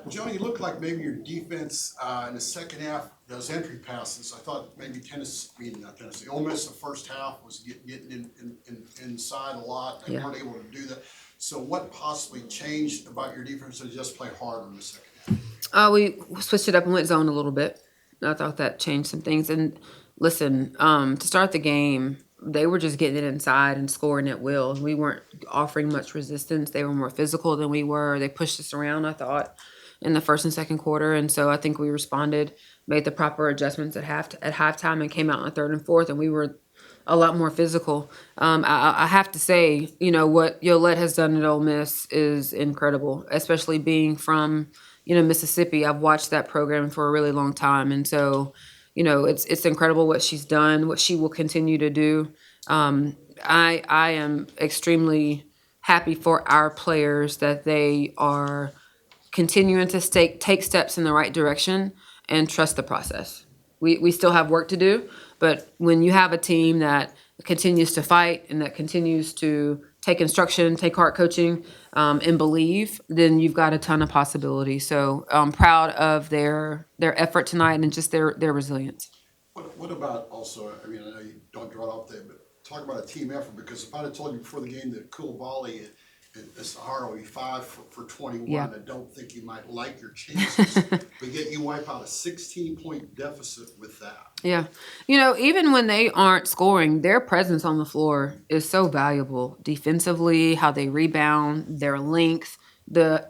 Joni, it looked like maybe your defense in the second half, those entry passes, I thought maybe not Tennessee, Ole Miss the first half was getting inside a lot. They Yeah. weren't able to do that. So what possibly changed about your defense to just play harder in the second half? We switched it up and went zone a little bit. I thought that changed some things. And listen, to start the game, they were just getting it inside and scoring at will. We weren't offering much resistance. They were more physical than we were. They pushed us around, I thought, in the first and second quarter. And so I think we responded, made the proper adjustments at halftime, and came out in the third and fourth, and we were a lot more physical. I have to say, what Yolette has done at Ole Miss is incredible, especially being from, Mississippi. I've watched that program for a really long time. And so, it's incredible what she's done, what she will continue to do. I am extremely happy for our players that they are continuing to take steps in the right direction and trust the process. We still have work to do, but when you have a team that continues to fight and that continues to take instruction, take heart coaching, and believe, then you've got a ton of possibilities. So I'm proud of their effort tonight and just their resilience. What about also, I mean, I know you don't draw it up there, but talk about a team effort, because if I'd have told you before the game that Koulibaly and Sahara will be 5 for 21, Yeah. I don't think you might like your chances. But yet you wipe out a 16-point deficit with that. Yeah. Even when they aren't scoring, their presence on the floor is so valuable defensively, how they rebound, their length, the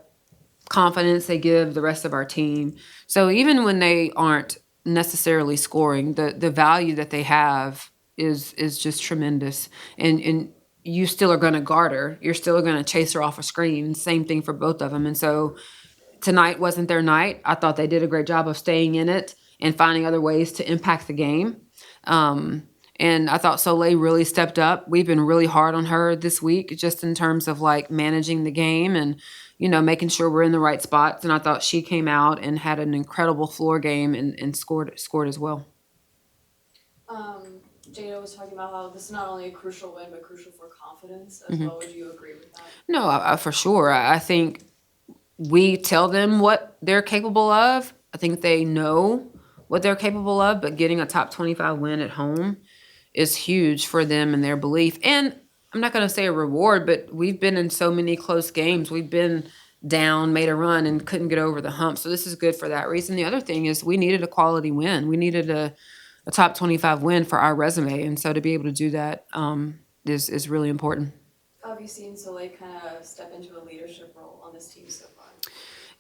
confidence they give the rest of our team. So even when they aren't necessarily scoring, the value that they have is just tremendous. And you still are going to guard her. You're still going to chase her off a screen. Same thing for both of them. And so tonight wasn't their night. I thought they did a great job of staying in it and finding other ways to impact the game. And I thought Soleil really stepped up. We've been really hard on her this week, just in terms of like managing the game and, making sure we're in the right spots. And I thought she came out and had an incredible floor game and scored as well. Jada was talking about how this is not only a crucial win, but crucial for confidence as well. Would you agree with that? No, for sure. I think we tell them what they're capable of. I think they know what they're capable of, but getting a top 25 win at home is huge for them and their belief. And I'm not going to say a reward, but we've been in so many close games. We've been down, made a run, and couldn't get over the hump. So this is good for that reason. The other thing is we needed a quality win. We needed a top 25 win for our resume. And so to be able to do that is really important. Have you seen Soleil kind of step into a leadership role on this team so far?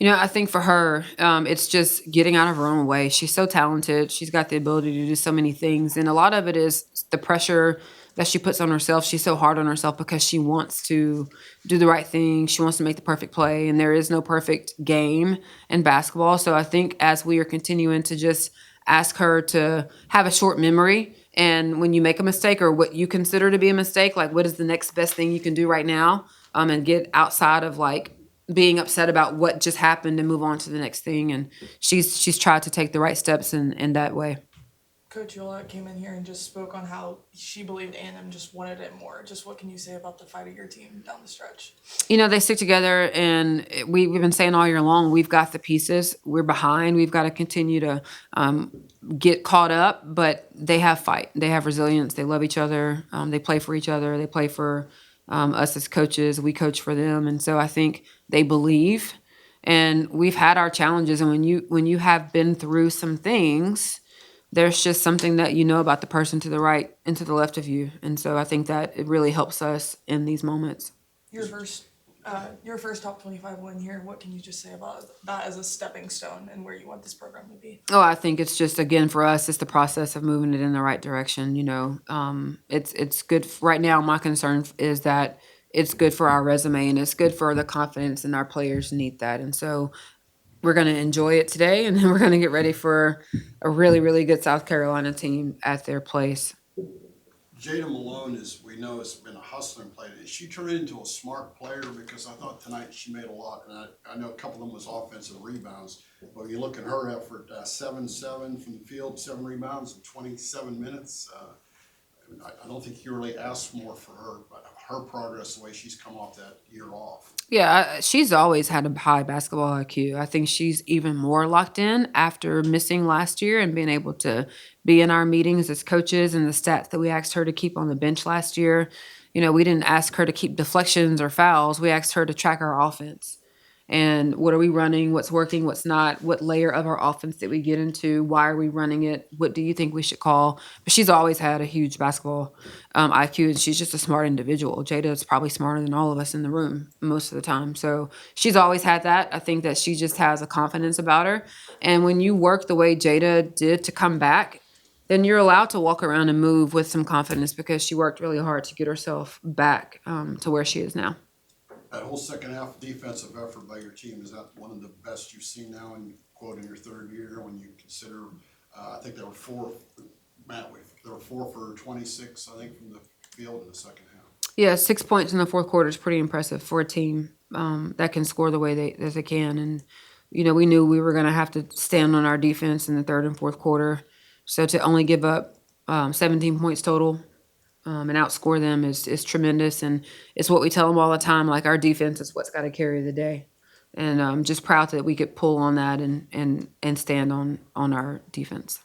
I think for her, it's just getting out of her own way. She's so talented. She's got the ability to do so many things. And a lot of it is the pressure that she puts on herself. She's so hard on herself because she wants to do the right thing. She wants to make the perfect play. And there is no perfect game in basketball. So I think as we are continuing to just ask her to have a short memory, and when you make a mistake or what you consider to be a mistake, like what is the next best thing you can do right now, and get outside of like being upset about what just happened and move on to the next thing. And she's tried to take the right steps in that way. Coach Yola came in here and just spoke on how she believed A&M just wanted it more. Just what can you say about the fight of your team down the stretch? They stick together, and we've been saying all year long, we've got the pieces. We're behind. We've got to continue to get caught up, but they have fight. They have resilience. They love each other. They play for each other. They play for us as coaches. We coach for them. And so I think they believe. And we've had our challenges. And when you have been through some things, there's just something that you know about the person to the right and to the left of you. And so I think that it really helps us in these moments. Your first top 25 win here, what can you just say about that as a stepping stone and where you want this program to be? Oh, I think it's just, again, for us, it's the process of moving it in the right direction. It's good. Right now, my concern is that it's good for our resume and it's good for the confidence, and our players need that. And so we're going to enjoy it today, and then we're going to get ready for a really, really good South Carolina team at their place. Jada Malone, as we know, has been a hustling player. Is she turned into a smart player? Because I thought tonight she made a lot, and I know a couple of them was offensive rebounds. But you look at her effort, 7-7 from the field, 7 rebounds in 27 minutes. I don't think you really asked more for her, but her progress, the way she's come off that year off. Yeah, she's always had a high basketball IQ. I think she's even more locked in after missing last year and being able to be in our meetings as coaches and the stats that we asked her to keep on the bench last year. You know, we didn't ask her to keep deflections or fouls. We asked her to track our offense. And what are we running? What's working? What's not? What layer of our offense did we get into? Why are we running it? What do you think we should call? But she's always had a huge basketball IQ, and she's just a smart individual. Jada is probably smarter than all of us in the room most of the time. So she's always had that. I think that she just has a confidence about her. And when you work the way Jada did to come back, then you're allowed to walk around and move with some confidence because she worked really hard to get herself back to where she is now. That whole second half defensive effort by your team, is that one of the best you've seen now in, quote, in your third year when you consider, I think there were four, Matt, there were 4 for 26, I think, from the field in the second half. Yeah, 6 points in the fourth quarter is pretty impressive for a team that can score the way they can. And, you know, we knew we were going to have to stand on our defense in the third and fourth quarter. So to only give up 17 points total and outscore them is tremendous. And it's what we tell them all the time, like our defense is what's got to carry the day. And I'm just proud that we could pull on that and stand on our defense.